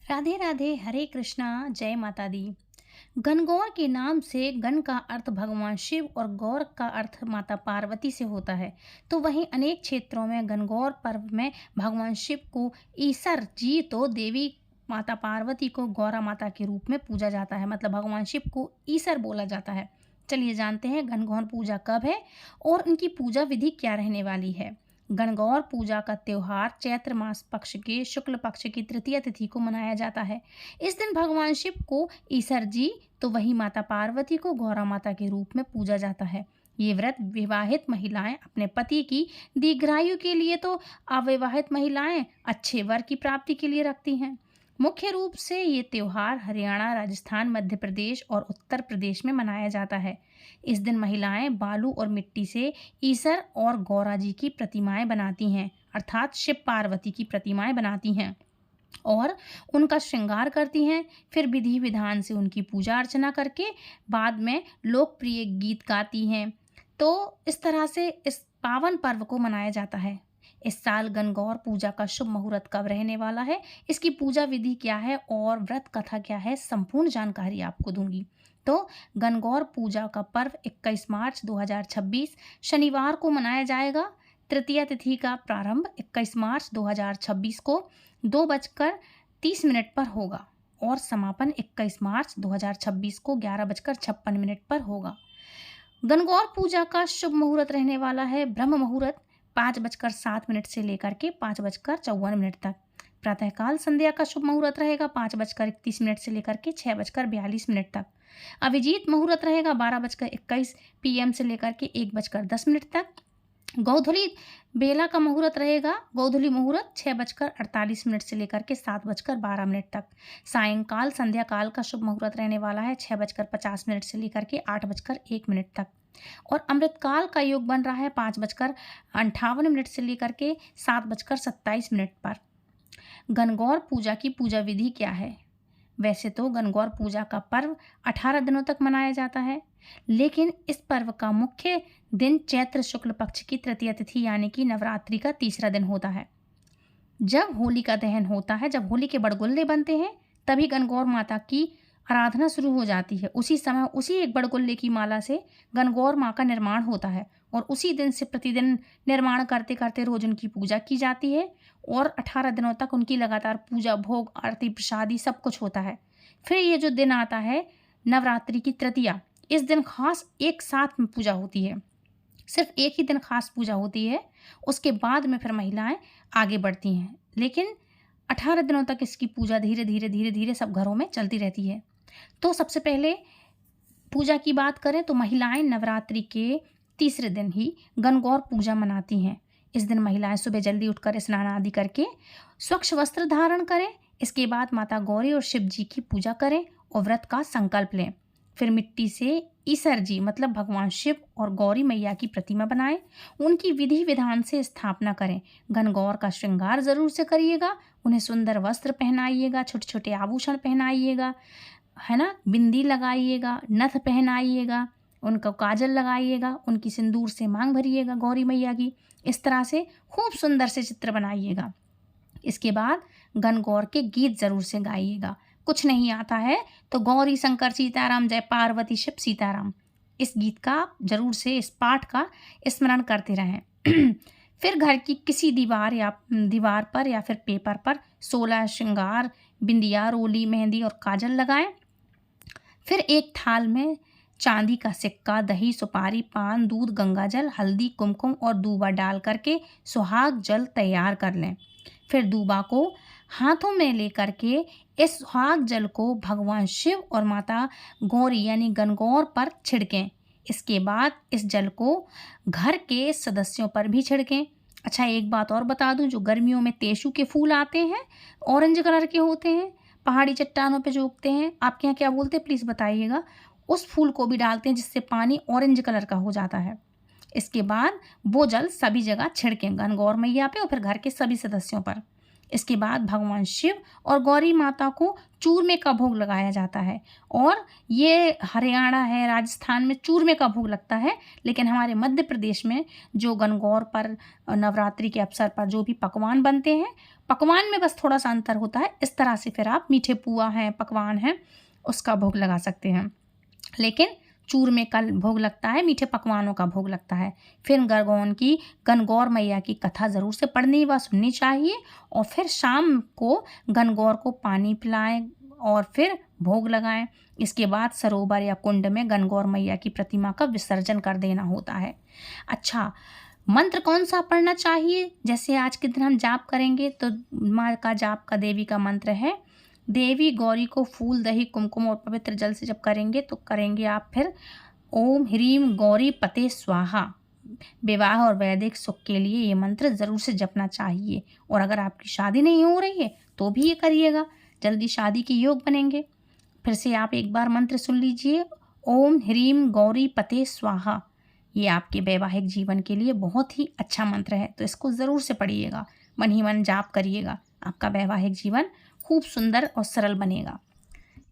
राधे राधे, हरे कृष्णा, जय माता दी। गणगौर के नाम से गण का अर्थ भगवान शिव और गौर का अर्थ माता पार्वती से होता है। तो वहीं अनेक क्षेत्रों में गणगौर पर्व में भगवान शिव को ईसर जी तो देवी माता पार्वती को गौरा माता के रूप में पूजा जाता है। मतलब भगवान शिव को ईसर बोला जाता है। चलिए जानते हैं गणगौर पूजा कब है और उनकी पूजा विधि क्या रहने वाली है। गणगौर पूजा का त्योहार चैत्र मास पक्ष के शुक्ल पक्ष की तृतीय तिथि को मनाया जाता है। इस दिन भगवान शिव को ईसर जी तो वही माता पार्वती को गौरा माता के रूप में पूजा जाता है। ये व्रत विवाहित महिलाएं अपने पति की दीर्घायु के लिए तो अविवाहित महिलाएं अच्छे वर की प्राप्ति के लिए रखती हैं। मुख्य रूप से ये त्योहार हरियाणा, राजस्थान, मध्य प्रदेश और उत्तर प्रदेश में मनाया जाता है। इस दिन महिलाएं बालू और मिट्टी से ईसर और गौरा जी की प्रतिमाएं बनाती हैं, अर्थात शिव पार्वती की प्रतिमाएं बनाती हैं और उनका श्रृंगार करती हैं। फिर विधि विधान से उनकी पूजा अर्चना करके बाद में लोकप्रिय गीत गाती हैं। तो इस तरह से इस पावन पर्व को मनाया जाता है। इस साल गणगौर पूजा का शुभ मुहूर्त कब रहने वाला है, इसकी पूजा विधि क्या है और व्रत कथा क्या है, संपूर्ण जानकारी आपको दूंगी। तो गणगौर पूजा का पर्व 21 मार्च 2026 शनिवार को मनाया जाएगा। तृतीय तिथि का प्रारंभ 21 मार्च 2026 को 2:30 पर होगा और समापन 21 मार्च 2026 को 11:56 पर होगा। गणगौर पूजा का शुभ मुहूर्त रहने वाला है ब्रह्म मुहूर्त 5:07 से लेकर के 5:54 तक। प्रातःकाल संध्या का शुभ मुहूर्त रहेगा 5:31 से लेकर के 6:42 तक। अभिजीत मुहूर्त रहेगा 12:21 PM से लेकर के 1:10 तक। गोधूली बेला का मुहूर्त रहेगा गोधूली मुहूर्त 6:48 से लेकर के 7:12 तक। सायंकाल संध्या काल का शुभ मुहूर्त रहने वाला है 6:50 से लेकर के 8:01 तक। और अमृतकाल का योग बन रहा है 5:58 से लेकर के 7:27 पर। गणगौर पूजा की पूजा विधि क्या है। वैसे तो गणगौर पूजा का पर्व 18 दिनों तक मनाया जाता है, लेकिन इस पर्व का मुख्य दिन चैत्र शुक्ल पक्ष की तृतीय तिथि यानी कि नवरात्रि का तीसरा दिन होता है। जब होली का दहन होता है, जब होली के बड़गुल्ले बनते हैं, तभी गणगौर माता की आराधना शुरू हो जाती है। उसी समय उसी एक बड़गुल्ले की माला से गणगौर माँ का निर्माण होता है और उसी दिन से प्रतिदिन निर्माण करते करते रोज उनकी पूजा की जाती है और 18 दिनों तक उनकी लगातार पूजा, भोग, आरती, प्रसादी सब कुछ होता है। फिर ये जो दिन आता है नवरात्रि की तृतीया, इस दिन खास एक साथ में पूजा होती है। सिर्फ एक ही दिन खास पूजा होती है, उसके बाद में फिर महिलाएं आगे बढ़ती हैं, लेकिन 18 दिनों तक इसकी पूजा धीरे धीरे धीरे धीरे सब घरों में चलती रहती है। तो सबसे पहले पूजा की बात करें तो महिलाएं नवरात्रि के तीसरे दिन ही गणगौर पूजा मनाती हैं। इस दिन महिलाएं सुबह जल्दी उठकर स्नान आदि करके स्वच्छ वस्त्र धारण करें। इसके बाद माता गौरी और शिव जी की पूजा करें और व्रत का संकल्प लें। फिर मिट्टी से ईसर जी मतलब भगवान शिव और गौरी मैया की प्रतिमा बनाएं, उनकी विधि विधान से स्थापना करें। गणगौर का श्रृंगार जरूर से करिएगा, उन्हें सुंदर वस्त्र पहनाइएगा, छोटे छोटे आभूषण पहनाइएगा, है ना, बिंदी लगाइएगा, नथ पहनाइएगा, उनको काजल लगाइएगा, उनकी सिंदूर से मांग भरिएगा गौरी मैया की। इस तरह से खूब सुंदर से चित्र बनाइएगा। इसके बाद गणगौर के गीत जरूर से गाइएगा। कुछ नहीं आता है तो गौरी शंकर सीताराम जय पार्वती शिव सीताराम, इस गीत का जरूर से, इस पाठ का स्मरण करते रहें। फिर घर की किसी दीवार पर या फिर पेपर पर 16 श्रृंगार, बिंदिया, रोली, मेहंदी और काजल लगाएं। फिर एक थाल में चांदी का सिक्का, दही, सुपारी, पान, दूध, गंगाजल, हल्दी, कुमकुम और दूबा डाल करके सुहाग जल तैयार कर लें। फिर दूबा को हाथों में लेकर के इस सुहाग जल को भगवान शिव और माता गौरी यानी गणगौर पर छिड़कें। इसके बाद इस जल को घर के सदस्यों पर भी छिड़कें। अच्छा, एक बात और बता दूं, जो गर्मियों में तेसू के फूल आते हैं, ऑरेंज कलर के होते हैं, पहाड़ी चट्टानों पे जो उगते हैं, आपके यहाँ क्या बोलते हैं प्लीज़ बताइएगा, उस फूल को भी डालते हैं जिससे पानी ऑरेंज कलर का हो जाता है। इसके बाद वो जल सभी जगह छिड़कें, गणगौर मैया पे और फिर घर के सभी सदस्यों पर। इसके बाद भगवान शिव और गौरी माता को चूरमे का भोग लगाया जाता है। और ये हरियाणा है, राजस्थान में चूरमे का भोग लगता है, लेकिन हमारे मध्य प्रदेश में जो गणगौर पर नवरात्रि के अवसर पर जो भी पकवान बनते हैं, पकवान में बस थोड़ा सा अंतर होता है। इस तरह से फिर आप मीठे पुआ हैं, पकवान हैं, उसका भोग लगा सकते हैं, लेकिन चूरमे का भोग लगता है, मीठे पकवानों का भोग लगता है। फिर गणगौर मैया की कथा ज़रूर से पढ़नी व सुननी चाहिए, और फिर शाम को गणगौर को पानी पिलाएं और फिर भोग लगाएं। इसके बाद सरोवर या कुंड में गणगौर मैया की प्रतिमा का विसर्जन कर देना होता है। अच्छा, मंत्र कौन सा पढ़ना चाहिए? जैसे आज के दिन हम जाप करेंगे तो माँ का जाप का देवी का मंत्र है, देवी गौरी को फूल, दही, कुमकुम और पवित्र जल से जब करेंगे तो करेंगे आप फिर ओम ह्रीम गौरी पते स्वाहा। विवाह और वैदिक सुख के लिए ये मंत्र ज़रूर से जपना चाहिए। और अगर आपकी शादी नहीं हो रही है तो भी ये करिएगा, जल्दी शादी के योग बनेंगे। फिर से आप एक बार मंत्र सुन लीजिए, ओम ह्रीम गौरी पते स्वाहा। ये आपके वैवाहिक जीवन के लिए बहुत ही अच्छा मंत्र है, तो इसको ज़रूर से पढ़िएगा, मन ही मन जाप करिएगा, आपका वैवाहिक जीवन खूब सुंदर और सरल बनेगा।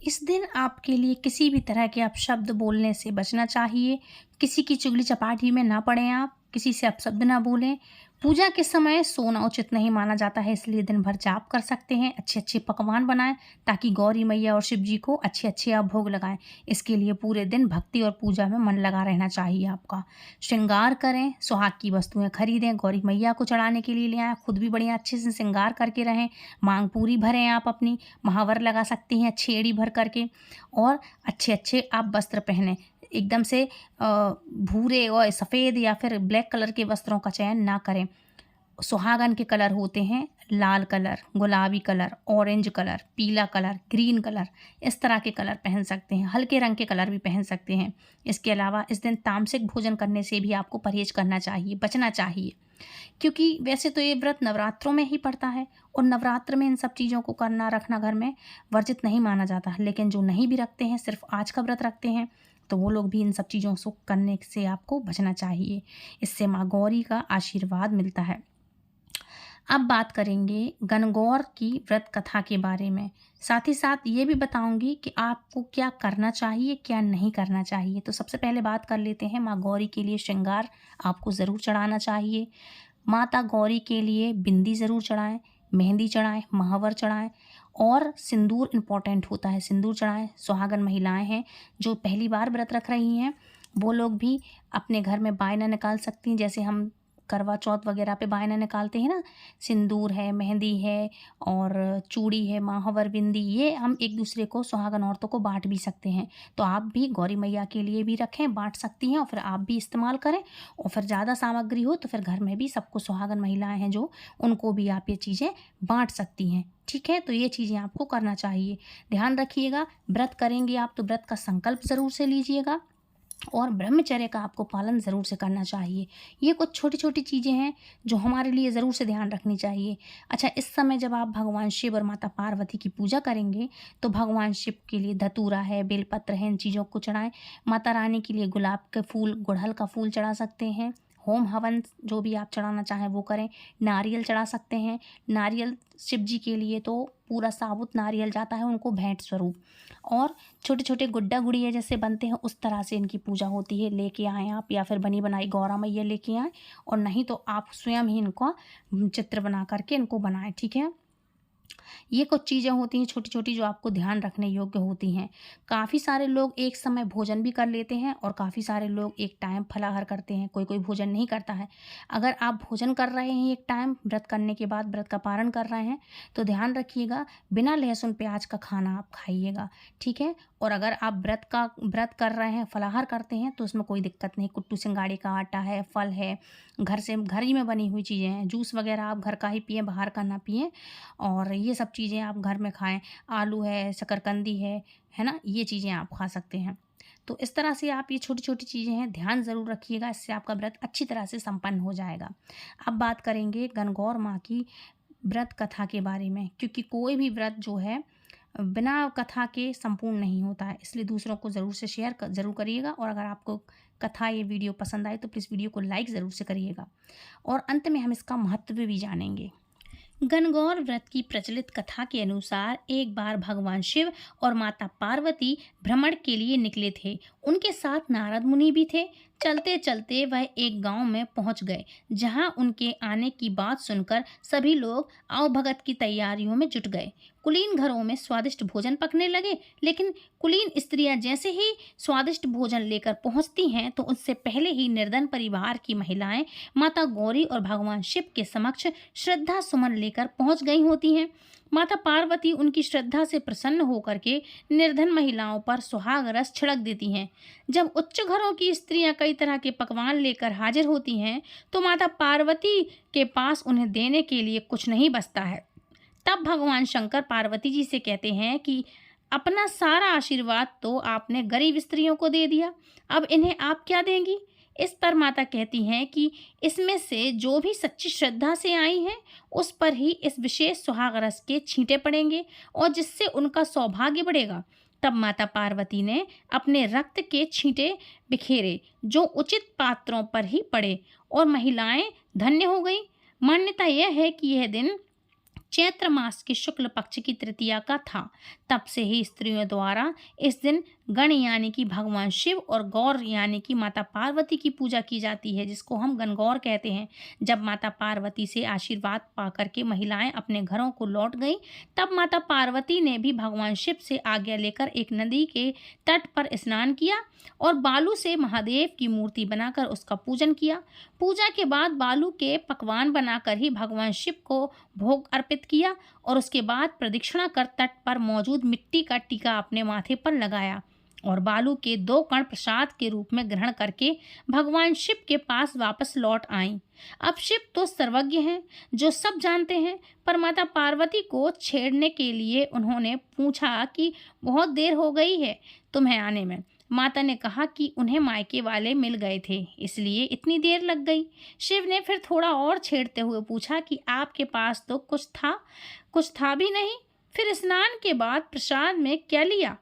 इस दिन आपके लिए किसी भी तरह के अपशब्द बोलने से बचना चाहिए। किसी की चुगली चपाटी में ना पड़ें, आप किसी से अपशब्द ना बोलें। पूजा के समय सोना उचित नहीं माना जाता है, इसलिए दिन भर जाप कर सकते हैं। अच्छे अच्छे पकवान बनाएं ताकि गौरी मैया और शिव जी को अच्छे अच्छे आप भोग लगाएं। इसके लिए पूरे दिन भक्ति और पूजा में मन लगा रहना चाहिए आपका। श्रृंगार करें, सुहाग की वस्तुएं खरीदें, गौरी मैया को चढ़ाने के लिए ले आएँ, खुद भी बढ़िया अच्छे से श्रृंगार करके रहें। मांग पूरी भरें, आप अपनी महावर लगा सकती हैं छेड़ी भर करके, और अच्छे अच्छे आप वस्त्र पहनें। एकदम से भूरे और सफ़ेद या फिर ब्लैक कलर के वस्त्रों का चयन ना करें। सुहागन के कलर होते हैं लाल कलर, गुलाबी कलर, ऑरेंज कलर, पीला कलर, ग्रीन कलर, इस तरह के कलर पहन सकते हैं। हल्के रंग के कलर भी पहन सकते हैं। इसके अलावा इस दिन तामसिक भोजन करने से भी आपको परहेज करना चाहिए, बचना चाहिए, क्योंकि वैसे तो ये व्रत नवरात्रों में ही पड़ता है और नवरात्र में इन सब चीज़ों को करना रखना घर में वर्जित नहीं माना जाता। लेकिन जो नहीं भी रखते हैं, सिर्फ आज का व्रत रखते हैं, तो वो लोग भी इन सब चीज़ों को करने से आपको बचना चाहिए। इससे माँ गौरी का आशीर्वाद मिलता है। अब बात करेंगे गणगौर की व्रत कथा के बारे में। साथ ही साथ ये भी बताऊंगी कि आपको क्या करना चाहिए, क्या नहीं करना चाहिए। तो सबसे पहले बात कर लेते हैं, माँ गौरी के लिए श्रृंगार आपको ज़रूर चढ़ाना चाहिए। माता गौरी के लिए बिंदी ज़रूर चढ़ाएं, मेहंदी चढ़ाएं, महावर चढ़ाएं, और सिंदूर इम्पॉर्टेंट होता है, सिंदूर चढ़ाएं। सुहागन महिलाएं हैं जो पहली बार व्रत रख रही हैं, वो लोग भी अपने घर में बायना निकाल सकती हैं, जैसे हम करवा चौथ वगैरह पे बायना निकालते हैं ना। सिंदूर है, मेहंदी है और चूड़ी है, महावर, बिंदी, ये हम एक दूसरे को, सुहागन औरतों को बांट भी सकते हैं। तो आप भी गौरी मैया के लिए भी रखें, बांट सकती हैं, और फिर आप भी इस्तेमाल करें। और फिर ज़्यादा सामग्री हो तो फिर घर में भी सबको, सुहागन महिलाएं हैं जो, उनको भी आप ये चीज़ें बांट सकती हैं। ठीक है, तो ये चीज़ें आपको करना चाहिए। ध्यान रखिएगा, व्रत करेंगे आप तो व्रत का संकल्प ज़रूर से लीजिएगा, और ब्रह्मचर्य का आपको पालन ज़रूर से करना चाहिए। ये कुछ छोटी छोटी चीज़ें हैं जो हमारे लिए ज़रूर से ध्यान रखनी चाहिए। अच्छा, इस समय जब आप भगवान शिव और माता पार्वती की पूजा करेंगे तो भगवान शिव के लिए धतूरा है, बेलपत्र है, इन चीज़ों को चढ़ाएं। माता रानी के लिए गुलाब के फूल, गुड़हल का फूल चढ़ा सकते हैं। होम हवन जो भी आप चढ़ाना चाहें वो करें। नारियल चढ़ा सकते हैं। नारियल शिव जी के लिए तो पूरा साबुत नारियल जाता है उनको भेंट स्वरूप, और छोटे छोटे गुड्डा गुड़िया जैसे बनते हैं उस तरह से इनकी पूजा होती है। लेके आएँ आप, या फिर बनी बनाई गौरा मैया लेके आएँ, और नहीं तो आप स्वयं ही इनका चित्र बना करके इनको बनाएं। ठीक है, ये कुछ चीज़ें होती हैं छोटी छोटी जो आपको ध्यान रखने योग्य होती हैं। काफ़ी सारे लोग एक समय भोजन भी कर लेते हैं और काफ़ी सारे लोग एक टाइम फलाहार करते हैं, कोई कोई भोजन नहीं करता है। अगर आप भोजन कर रहे हैं एक टाइम, व्रत करने के बाद व्रत का पारण कर रहे हैं, तो ध्यान रखिएगा बिना लहसुन प्याज का खाना आप खाइएगा। ठीक है, और अगर आप व्रत कर रहे हैं, फलाहार करते हैं, तो उसमें कोई दिक्कत नहीं। कुट्टू सिंगाड़े का आटा है, फल है, घर ही में बनी हुई चीज़ें हैं। जूस वगैरह आप घर का ही पिएँ, बाहर का ना पिएँ, और ये सब चीज़ें आप घर में खाएं। आलू है, शकरकंदी है ना, ये चीज़ें आप खा सकते हैं। तो इस तरह से आप, ये छोटी छोटी चीज़ें हैं, ध्यान ज़रूर रखिएगा, इससे आपका व्रत अच्छी तरह से संपन्न हो जाएगा। अब बात करेंगे गणगौर माँ की व्रत कथा के बारे में, क्योंकि कोई भी व्रत जो है बिना कथा के संपूर्ण नहीं होता है, इसलिए दूसरों को ज़रूर से शेयर ज़रूर करिएगा। और अगर आपको कथा, ये वीडियो पसंद आए तो प्लीज़ वीडियो को लाइक ज़रूर से करिएगा। और अंत में हम इसका महत्व भी जानेंगे। गणगौर व्रत की प्रचलित कथा के अनुसार एक बार भगवान शिव और माता पार्वती भ्रमण के लिए निकले थे। उनके साथ नारद मुनि भी थे। चलते चलते वह एक गांव में पहुंच गए, जहां उनके आने की बात सुनकर सभी लोग आवभगत की तैयारियों में जुट गए। कुलीन घरों में स्वादिष्ट भोजन पकने लगे, लेकिन कुलीन स्त्रियां जैसे ही स्वादिष्ट भोजन लेकर पहुंचती हैं तो उससे पहले ही निर्धन परिवार की महिलाएं माता गौरी और भगवान शिव के समक्ष श्रद्धा सुमन लेकर पहुंच गई होती हैं। माता पार्वती उनकी श्रद्धा से प्रसन्न होकर के निर्धन महिलाओं पर सुहाग रस छिड़क देती हैं। जब उच्च घरों की स्त्रियां कई तरह के पकवान लेकर हाजिर होती हैं तो माता पार्वती के पास उन्हें देने के लिए कुछ नहीं बचता है। तब भगवान शंकर पार्वती जी से कहते हैं कि अपना सारा आशीर्वाद तो आपने गरीब स्त्रियों को दे दिया, अब इन्हें आप क्या देंगी। इस पर माता कहती हैं कि इसमें से जो भी सच्ची श्रद्धा से आई हैं उस पर ही इस विशेष सुहाग रस के छींटे पड़ेंगे और जिससे उनका सौभाग्य बढ़ेगा। तब माता पार्वती ने अपने रक्त के छींटे बिखेरे जो उचित पात्रों पर ही पड़े और महिलाएं धन्य हो गईं। मान्यता यह है कि यह दिन चैत्र मास के शुक्ल पक्ष की तृतीया का था। तब से ही स्त्रियों द्वारा इस दिन गण यानी कि भगवान शिव और गौर यानी कि माता पार्वती की पूजा की जाती है, जिसको हम गणगौर कहते हैं। जब माता पार्वती से आशीर्वाद पाकर के महिलाएं अपने घरों को लौट गईं, तब माता पार्वती ने भी भगवान शिव से आज्ञा लेकर एक नदी के तट पर स्नान किया और बालू से महादेव की मूर्ति बनाकर उसका पूजन किया। पूजा के बाद बालू के पकवान बनाकर ही भगवान शिव को भोग अर्पित किया और उसके बाद प्रदक्षिणा कर तट पर मौजूद मिट्टी का टीका अपने माथे पर लगाया और बालू के 2 कण प्रसाद के रूप में ग्रहण करके भगवान शिव के पास वापस लौट आईं। अब शिव तो सर्वज्ञ हैं, जो सब जानते हैं, पर माता पार्वती को छेड़ने के लिए उन्होंने पूछा कि बहुत देर हो गई है तुम्हें आने में। माता ने कहा कि उन्हें मायके वाले मिल गए थे, इसलिए इतनी देर लग गई। शिव ने फिर थोड़ा और छेड़ते हुए पूछा कि आपके पास तो कुछ था भी नहीं, फिर स्नान के बाद प्रसाद में क्या लिया।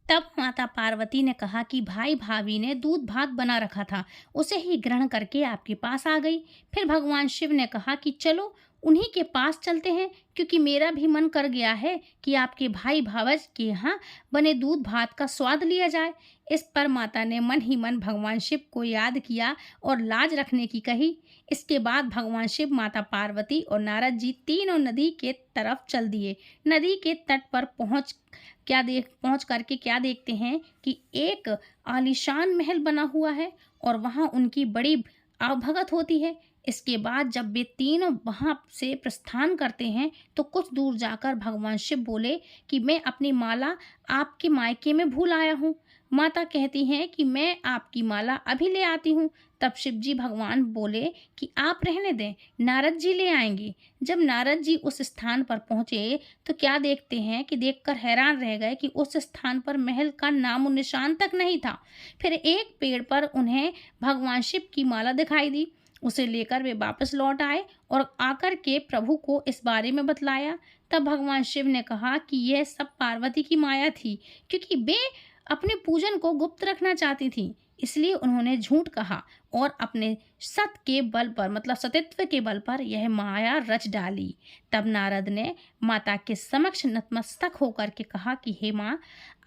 तब माता पार्वती ने कहा कि भाई भाभी ने दूध भात बना रखा था, उसे ही ग्रहण करके आपके पास आ गई। फिर भगवान शिव ने कहा कि चलो उन्हीं के पास चलते हैं, क्योंकि मेरा भी मन कर गया है कि आपके भाई भावज के यहाँ बने दूध भात का स्वाद लिया जाए। इस पर माता ने मन ही मन भगवान शिव को याद किया और लाज रखने की कही। इसके बाद भगवान शिव, माता पार्वती और नारद जी तीनों नदी के तरफ चल दिए। नदी के तट पर पहुंच करके क्या देखते हैं कि एक आलीशान महल बना हुआ है और वहां उनकी बड़ी आवभगत होती है। इसके बाद जब वे तीनों वहां से प्रस्थान करते हैं तो कुछ दूर जाकर भगवान शिव बोले कि मैं अपनी माला आपके मायके में भूल आया हूँ। माता कहती हैं कि मैं आपकी माला अभी ले आती हूँ। तब शिव जी भगवान बोले कि आप रहने दें, नारद जी ले आएंगे। जब नारद जी उस स्थान पर पहुँचे तो क्या देखते हैं कि देखकर हैरान रह गए कि उस स्थान पर महल का नामो निशान तक नहीं था। फिर एक पेड़ पर उन्हें भगवान शिव की माला दिखाई दी। उसे लेकर वे वापस लौट आए और आकर के प्रभु को इस बारे में बतलाया। तब भगवान शिव ने कहा कि यह सब पार्वती की माया थी, क्योंकि वे अपने पूजन को गुप्त रखना चाहती थी, इसलिए उन्होंने झूठ कहा और अपने सत के बल पर, मतलब सतित्व के बल पर यह माया रच डाली। तब नारद ने माता के समक्ष नतमस्तक होकर के कहा कि हे माँ,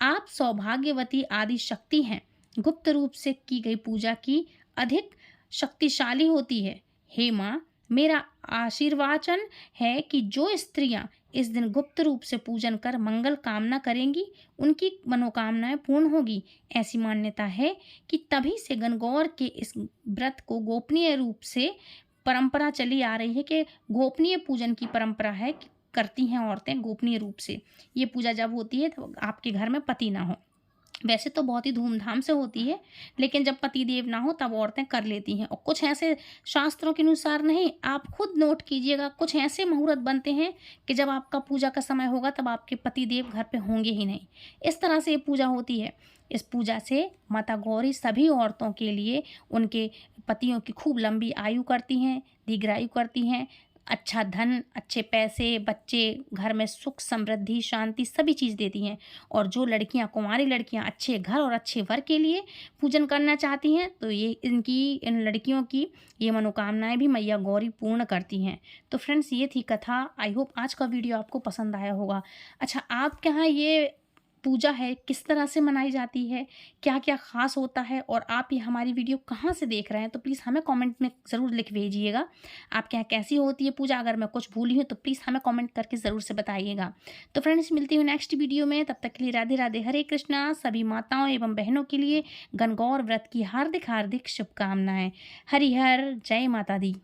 आप सौभाग्यवती आदि शक्ति हैं। गुप्त रूप से की गई पूजा की अधिक शक्तिशाली होती है। हे माँ, मेरा आशीर्वाचन है कि जो स्त्रियां इस दिन गुप्त रूप से पूजन कर मंगल कामना करेंगी, उनकी मनोकामनाएं पूर्ण होगी। ऐसी मान्यता है कि तभी से गणगौर के इस व्रत को गोपनीय रूप से परंपरा चली आ रही है कि गोपनीय पूजन की परंपरा है कि करती हैं औरतें गोपनीय रूप से। ये पूजा जब होती है तो आपके घर में पति ना हो। वैसे तो बहुत ही धूमधाम से होती है, लेकिन जब पति देव ना हो तब औरतें कर लेती हैं। और कुछ ऐसे शास्त्रों के अनुसार नहीं, आप खुद नोट कीजिएगा, कुछ ऐसे मुहूर्त बनते हैं कि जब आपका पूजा का समय होगा तब आपके पति देव घर पे होंगे ही नहीं। इस तरह से ये पूजा होती है। इस पूजा से माता गौरी सभी औरतों के लिए उनके पतियों की खूब लंबी आयु करती हैं, दीर्घायु करती हैं, अच्छा धन, अच्छे पैसे, बच्चे, घर में सुख, समृद्धि, शांति सभी चीज़ देती हैं। और जो लड़कियाँ, कुंवारी लड़कियाँ अच्छे घर और अच्छे वर के लिए पूजन करना चाहती हैं, तो ये इन लड़कियों की ये मनोकामनाएँ भी मैया गौरी पूर्ण करती हैं। तो फ्रेंड्स, ये थी कथा। आई होप आज का वीडियो आपको पसंद आया होगा। अच्छा, आपके यहाँ ये पूजा है किस तरह से मनाई जाती है, क्या-क्या ख़ास होता है, और आप ये हमारी वीडियो कहाँ से देख रहे हैं, तो प्लीज़ हमें कमेंट में ज़रूर लिख भेजिएगा। आपके यहाँ कैसी होती है पूजा? अगर मैं कुछ भूली हूँ तो प्लीज़ हमें कमेंट करके ज़रूर से बताइएगा। तो फ्रेंड्स, मिलती हूँ नेक्स्ट वीडियो में, तब तक के लिए राधे राधे, हरे कृष्णा। सभी माताओं एवं बहनों के लिए गणगौर व्रत की हार्दिक हार्दिक शुभकामनाएँ। हरि हर, जय माता दी।